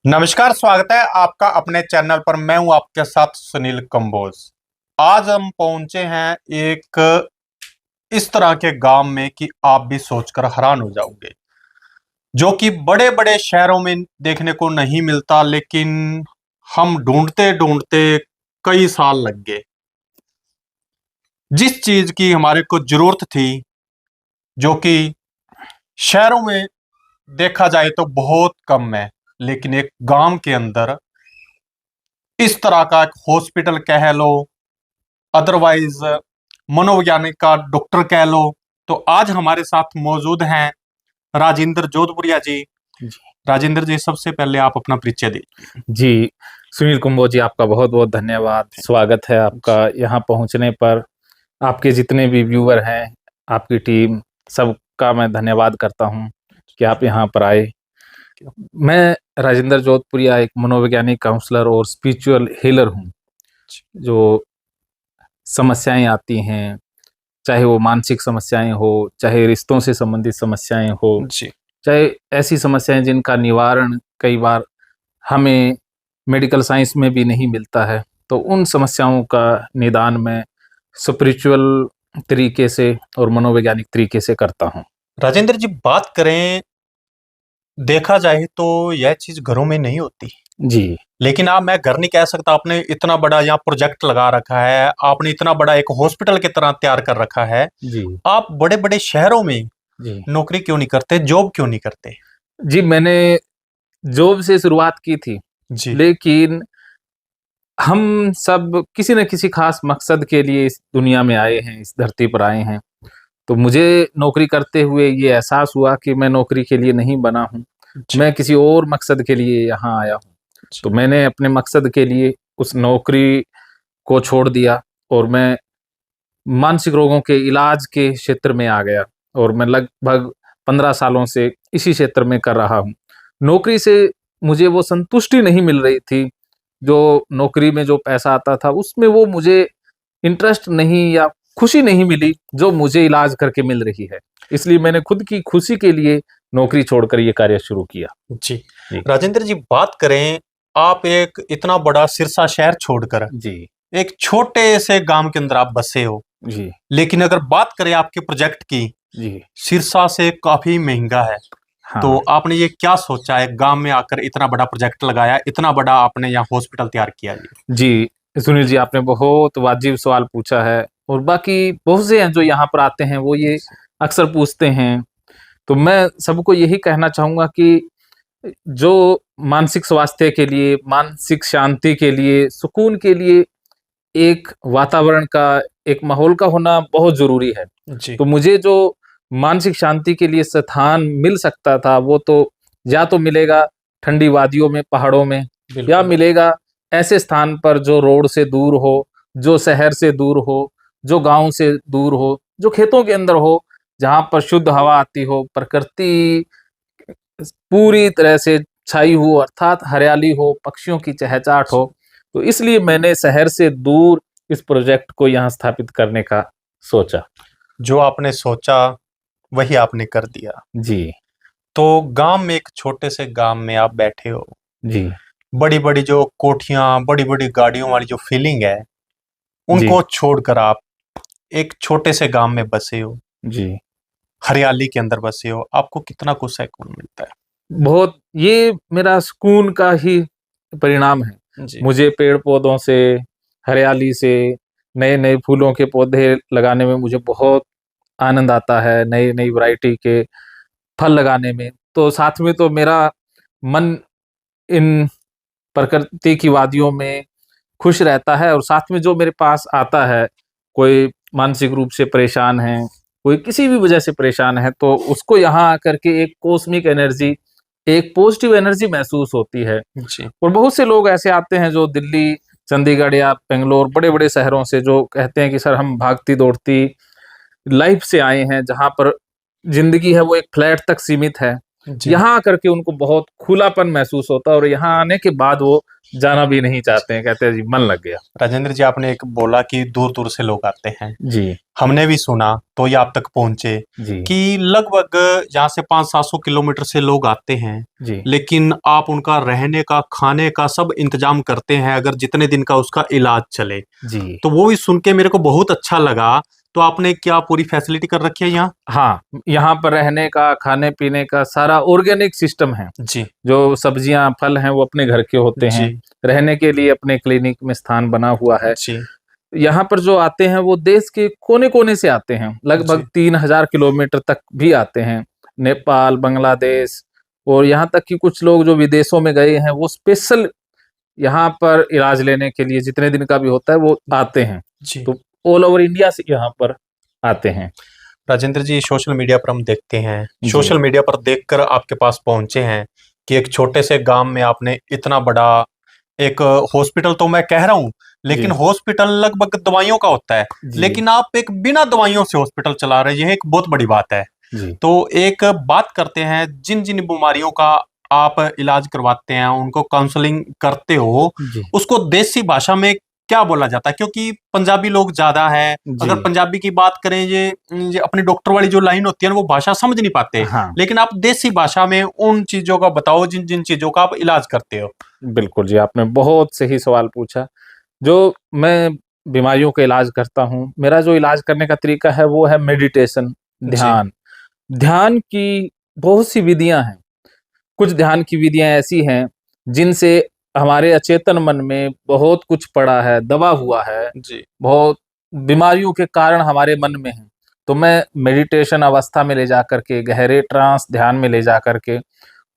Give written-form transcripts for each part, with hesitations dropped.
नमस्कार, स्वागत है आपका अपने चैनल पर। मैं हूं आपके साथ सुनील कंबोज। आज हम पहुंचे हैं एक इस तरह के गांव में कि आप भी सोचकर हैरान हो जाओगे, जो कि बड़े बड़े शहरों में देखने को नहीं मिलता, लेकिन हम ढूंढते ढूंढते कई साल लग गए। जिस चीज की हमारे को जरूरत थी, जो कि शहरों में देखा जाए तो बहुत कम है, लेकिन एक गांव के अंदर इस तरह का एक हॉस्पिटल कह लो, अदरवाइज मनोवैज्ञानिक का डॉक्टर कह लो। तो आज हमारे साथ मौजूद हैं राजेंद्र जोधपुरिया जी। जी राजेंद्र जी, सबसे पहले आप अपना परिचय दें। जी, सुनील कुंबो जी, आपका बहुत बहुत धन्यवाद। स्वागत है आपका यहाँ पहुँचने पर। आपके जितने भी व्यूअर हैं, आपकी टीम, सबका मैं धन्यवाद करता हूँ कि आप यहाँ पर आए। मैं राजेंद्र जोधपुरिया एक मनोवैज्ञानिक काउंसलर और स्पिरिचुअल हीलर हूँ। जो समस्याएं आती हैं, चाहे वो मानसिक समस्याएं हो, चाहे रिश्तों से संबंधित समस्याएं हो, जी चाहे ऐसी समस्याएं जिनका निवारण कई बार हमें मेडिकल साइंस में भी नहीं मिलता है, तो उन समस्याओं का निदान मैं स्पिरिचुअल तरीके से और मनोवैज्ञानिक तरीके से करता हूँ। राजेंद्र जी, बात करें, देखा जाए तो यह चीज घरों में नहीं होती। जी लेकिन आप, मैं घर नहीं कह सकता, आपने इतना बड़ा यहाँ प्रोजेक्ट लगा रखा है, आपने इतना बड़ा एक हॉस्पिटल की तरह तैयार कर रखा है। जी आप बड़े बड़े शहरों में जी नौकरी क्यों नहीं करते, जॉब क्यों नहीं करते? जी, मैंने जॉब से शुरुआत की थी, जी लेकिन हम सब किसी न किसी खास मकसद के लिए इस दुनिया में आए हैं, इस धरती पर आए हैं। तो मुझे नौकरी करते हुए ये एहसास हुआ कि मैं नौकरी के लिए नहीं बना हूँ, जी मैं किसी और मकसद के लिए यहाँ आया हूँ। जी तो मैंने अपने मकसद के लिए उस नौकरी को छोड़ दिया और मैं मानसिक रोगों के इलाज के क्षेत्र में आ गया और मैं लगभग 15 सालों से इसी क्षेत्र में कर रहा हूँ। नौकरी से मुझे वो संतुष्टि नहीं मिल रही थी, जो नौकरी में जो पैसा आता था उसमें वो मुझे इंटरेस्ट नहीं या खुशी नहीं मिली जो मुझे इलाज करके मिल रही है। इसलिए मैंने खुद की खुशी के लिए नौकरी छोड़कर ये कार्य शुरू किया। जी जी राजेंद्र जी, बात करें, आप एक इतना बड़ा सिरसा शहर छोड़कर जी एक छोटे से गांव के अंदर आप बसे हो। जी लेकिन अगर बात करें आपके प्रोजेक्ट की, जी सिरसा से काफी महंगा है। तो हाँ आपने ये क्या सोचा है, गांव में आकर इतना बड़ा प्रोजेक्ट लगाया, इतना बड़ा आपने यहाँ हॉस्पिटल तैयार किया? जी, सुनील जी, आपने बहुत वाजिब सवाल पूछा है और बाकी बहुत से हैं जो यहाँ पर आते हैं, वो ये अक्सर पूछते हैं। तो मैं सबको यही कहना चाहूँगा कि जो मानसिक स्वास्थ्य के लिए, मानसिक शांति के लिए, सुकून के लिए एक वातावरण का, एक माहौल का होना बहुत ज़रूरी है। जी तो मुझे जो मानसिक शांति के लिए स्थान मिल सकता था, वो तो या तो मिलेगा ठंडी वादियों में, पहाड़ों में, या बिल्कुल। मिलेगा ऐसे स्थान पर जो रोड से दूर हो, जो शहर से दूर हो, जो गाँव से दूर हो, जो खेतों के अंदर हो, जहाँ पर शुद्ध हवा आती हो, प्रकृति पूरी तरह से छाई हो, अर्थात हरियाली हो, पक्षियों की चहचहाट हो। तो इसलिए मैंने शहर से दूर इस प्रोजेक्ट को यहाँ स्थापित करने का सोचा। जो आपने सोचा वही आपने कर दिया। जी तो गांव में, एक छोटे से गांव में आप बैठे हो, जी बड़ी बड़ी जो कोठियां, बड़ी बड़ी गाड़ियों वाली जो फीलिंग है, जी उनको छोड़कर आप एक छोटे से गांव में बसे हो, जी, हरियाली के अंदर बसे हो। आपको कितना कुछ सुकून मिलता है? बहुत, ये मेरा सुकून का ही परिणाम है। जी मुझे पेड़ पौधों से, हरियाली से, नए नए फूलों के पौधे लगाने में मुझे बहुत आनंद आता है, नई नई वैरायटी के फल लगाने में। तो साथ में तो मेरा मन इन प्रकृति की वादियों में खुश रहता है, और साथ में जो मेरे पास आता है, कोई मानसिक रूप से परेशान है, कोई किसी भी वजह से परेशान है, तो उसको यहाँ आकर के एक कॉस्मिक एनर्जी, एक पॉजिटिव एनर्जी महसूस होती है। जी और बहुत से लोग ऐसे आते हैं जो दिल्ली, चंडीगढ़ या बेंगलोर, बड़े बड़े शहरों से, जो कहते हैं कि सर हम भागती दौड़ती लाइफ से आए हैं, जहाँ पर जिंदगी है वो एक फ्लैट तक सीमित है। जी। यहाँ आकर के उनको बहुत खुलापन महसूस होता है और यहाँ आने के बाद वो जाना भी नहीं चाहते हैं, कहते हैं जी मन लग गया। राजेंद्र जी, आपने एक बोला कि दूर दूर से लोग आते हैं, जी हमने भी सुना तो ये आप तक पहुंचे जी कि लगभग यहाँ से 500-700 किलोमीटर से लोग आते हैं, जी लेकिन आप उनका रहने का, खाने का सब इंतजाम करते हैं, अगर जितने दिन का उसका इलाज चले। जी। तो वो भी सुन के मेरे को बहुत अच्छा लगा। तो आपने क्या पूरी फैसिलिटी कर रखी है यहाँ? हाँ, यहाँ पर रहने का, खाने-पीने का सारा ऑर्गेनिक सिस्टम है। जी। जो सब्जियाँ, फल हैं वो अपने घर के होते हैं। जी। रहने के लिए अपने क्लिनिक में स्थान बना हुआ है। जी। यहाँ पर जो आते हैं वो देश के कोने-कोने से आते हैं। लगभग जी। 3000 किलोमीटर तक भी आते हैं। नेपाल, बांग्लादेश और यहाँ तक कि कुछ लोग जो विदेशों में गए हैं वो स्पेशल यहाँ पर इलाज लेने के लिए जितने दिन का भी होता है वो आते हैं। जी। तो ऑल ओवर इंडिया से यहाँ पर आते हैं। राजेंद्र जी, सोशल मीडिया पर हम देखते हैं, जी। सोशल मीडिया पर देखकर आपके पास पहुंचे हैं कि एक छोटे से गांव में आपने इतना बड़ा एक हॉस्पिटल, तो मैं कह रहा हूं, लेकिन जी। हॉस्पिटल लगभग दवाइयों का होता है, जी। लेकिन आप एक बिना दवाइयों से हॉस्पिटल चला रहे हैं, यह एक बहुत बड़ी बात है। जी। तो एक बात करते हैं, जिन जिन बीमारियों का आप इलाज करवाते हैं, उनको काउंसलिंग करते हो, जी। उसको देसी भाषा में क्या बोला जाता है? क्योंकि पंजाबी लोग ज्यादा है, जी। अगर पंजाबी की बात करें, ये अपनी डॉक्टर वाली जो लाइन होती है ना, वो भाषा समझ नहीं पाते। हाँ, लेकिन आप देसी भाषा में उन चीजों का बताओ जिन जिन चीजों का आप इलाज करते हो। बिल्कुल जी, आपने बहुत सही सवाल पूछा। जो मैं बीमारियों का इलाज करता हूँ, मेरा जो इलाज करने का तरीका है वो है मेडिटेशन, जी। ध्यान। ध्यान की बहुत सी विधियाँ हैं। कुछ ध्यान की विधियाँ ऐसी हैं जिनसे हमारे अचेतन मन में बहुत कुछ पड़ा है, दबा हुआ है, जी। बहुत बीमारियों के कारण हमारे मन में हैं। तो मैं मेडिटेशन अवस्था में ले जाकर के, गहरे ट्रांस ध्यान में ले जाकर के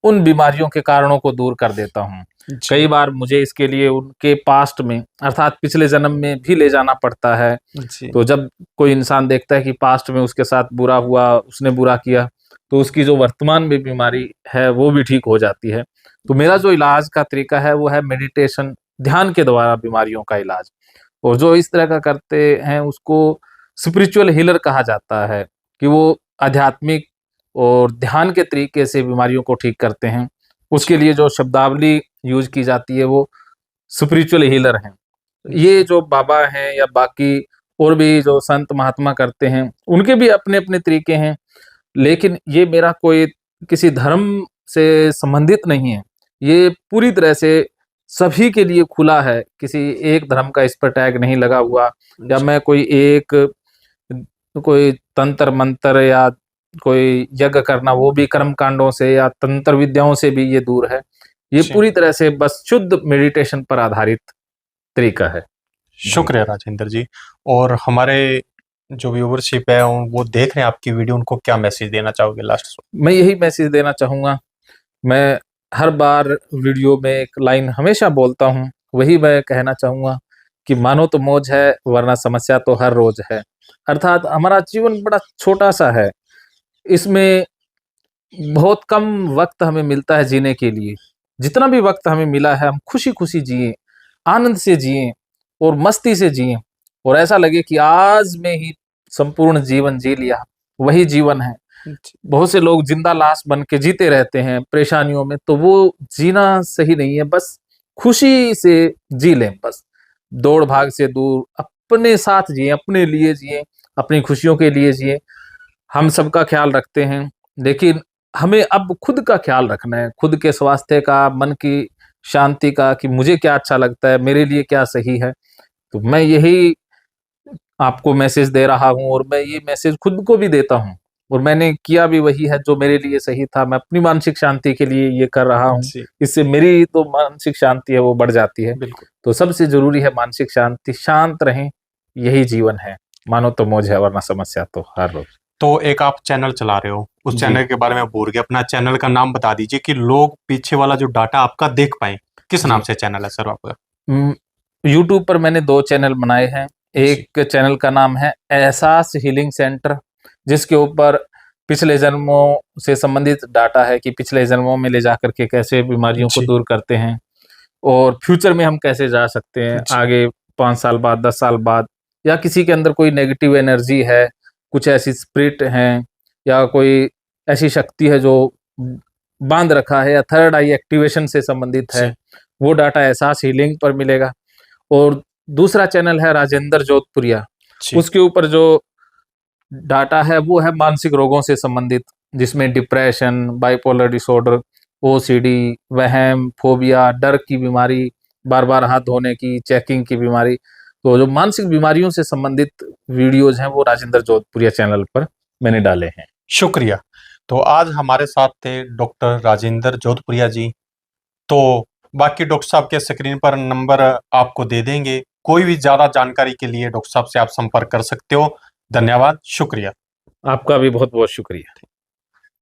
उन बीमारियों के कारणों को दूर कर देता हूँ। जी। कई बार मुझे इसके लिए उनके पास्ट में अर्थात पिछले जन्म में भी ले जाना पड़ता है। जी। तो जब कोई इंसान देखता है कि पास्ट में उसके साथ बुरा हुआ, उसने बुरा किया, तो उसकी जो वर्तमान में बीमारी है वो भी ठीक हो जाती है। तो मेरा जो इलाज का तरीका है वो है मेडिटेशन, ध्यान के द्वारा बीमारियों का इलाज। और जो इस तरह का करते हैं उसको स्पिरिचुअल हीलर कहा जाता है कि वो आध्यात्मिक और ध्यान के तरीके से बीमारियों को ठीक करते हैं। उसके लिए जो शब्दावली यूज की जाती है वो स्पिरिचुअल हीलर हैं। ये जो बाबा हैं या बाकी और भी जो संत महात्मा करते हैं, उनके भी अपने-अपने तरीके हैं। लेकिन ये मेरा कोई किसी धर्म से संबंधित नहीं है। ये पूरी तरह से सभी के लिए खुला है। किसी एक धर्म का इस पर टैग नहीं लगा हुआ या मैं कोई तंत्र मंत्र या कोई यज्ञ करना, वो भी कर्म कांडों से या तंत्र विद्याओं से भी ये दूर है। ये जी। पूरी तरह से बस शुद्ध मेडिटेशन पर आधारित तरीका है। जी। शुक्रिया राजेंद्र जी। और हमारे जो व्यूवरशिप है वो देख रहे हैं आपकी वीडियो, उनको क्या मैसेज देना चाहोगे लास्ट? मैं यही मैसेज देना चाहूँगा। मैं हर बार वीडियो में एक लाइन हमेशा बोलता हूँ, वही मैं कहना चाहूँगा कि मानो तो मौज है वरना समस्या तो हर रोज है। अर्थात हमारा जीवन बड़ा छोटा-सा है। इसमें बहुत कम वक़्त हमें मिलता है जीने के लिए। जितना भी वक़्त हमें मिला है हम खुशी-खुशी जिएँ, आनंद से जिएँ और मस्ती से जिएँ और ऐसा लगे कि आज में ही संपूर्ण जीवन जी लिया, वही जीवन है। बहुत से लोग जिंदा लाश बन के जीते रहते हैं परेशानियों में, तो वो जीना सही नहीं है। बस खुशी से जी लें, बस दौड़-भाग से दूर अपने साथ जिएँ, अपने लिए जिएँ, अपनी खुशियों के लिए जिएँ। हम सबका ख्याल रखते हैं, लेकिन हमें अब खुद का ख्याल रखना है, खुद के स्वास्थ्य का, मन की शांति का कि मुझे क्या अच्छा लगता है, मेरे लिए क्या सही है। तो मैं यही आपको मैसेज दे रहा हूँ और मैं ये मैसेज खुद को भी देता हूँ और मैंने किया भी वही है जो मेरे लिए सही था। मैं अपनी मानसिक शांति के लिए ये कर रहा हूँ। जी। इससे मेरी तो मानसिक शांति है वो बढ़ जाती है। बिल्कुल। तो सबसे ज़रूरी है मानसिक शांति, शांत रहें, यही जीवन है। मानो तो मौज है वरना समस्या तो हर रोज। तो एक आप चैनल चला रहे हो, उस जी। चैनल के बारे में भूल गए, अपना चैनल का नाम बता दीजिए कि लोग पीछे वाला जो डाटा आपका देख पाएँ। किस जी। नाम से चैनल है सर आपका? यूट्यूब पर मैंने 2 चैनल बनाए हैं। जी। एक चैनल का नाम है एहसास हीलिंग सेंटर, जिसके ऊपर पिछले जन्मों से संबंधित डाटा है कि पिछले जन्मों में ले जाकर के कैसे बीमारियों को जी। दूर करते हैं और फ्यूचर में हम कैसे जा सकते हैं, जी। आगे 5 साल बाद, 10 साल बाद, या किसी के अंदर कोई नेगेटिव एनर्जी है, कुछ ऐसी स्पिरिट हैं या कोई ऐसी शक्ति है जो बांध रखा है या थर्ड आई एक्टिवेशन से संबंधित है, जी। वो डाटा एहसास हीलिंग पर मिलेगा। और दूसरा चैनल है राजेंद्र जोधपुरिया, जी। उसके ऊपर जो डाटा है वो है मानसिक रोगों से संबंधित, जिसमें डिप्रेशन, बाइपोलर डिसऑर्डर, ओसीडी, वहम, फोबिया, डर की बीमारी, बार बार हाथ धोने की, चेकिंग की बीमारी। तो जो मानसिक बीमारियों से संबंधित वीडियोज हैं वो राजेंद्र जोधपुरिया चैनल पर मैंने डाले हैं। शुक्रिया। तो आज हमारे साथ थे डॉक्टर राजेंद्र जोधपुरिया जी। तो बाकी डॉक्टर साहब के स्क्रीन पर नंबर आपको दे देंगे। कोई भी ज़्यादा जानकारी के लिए डॉक्टर साहब से आप संपर्क कर सकते हो। धन्यवाद, शुक्रिया। आपका भी बहुत बहुत शुक्रिया।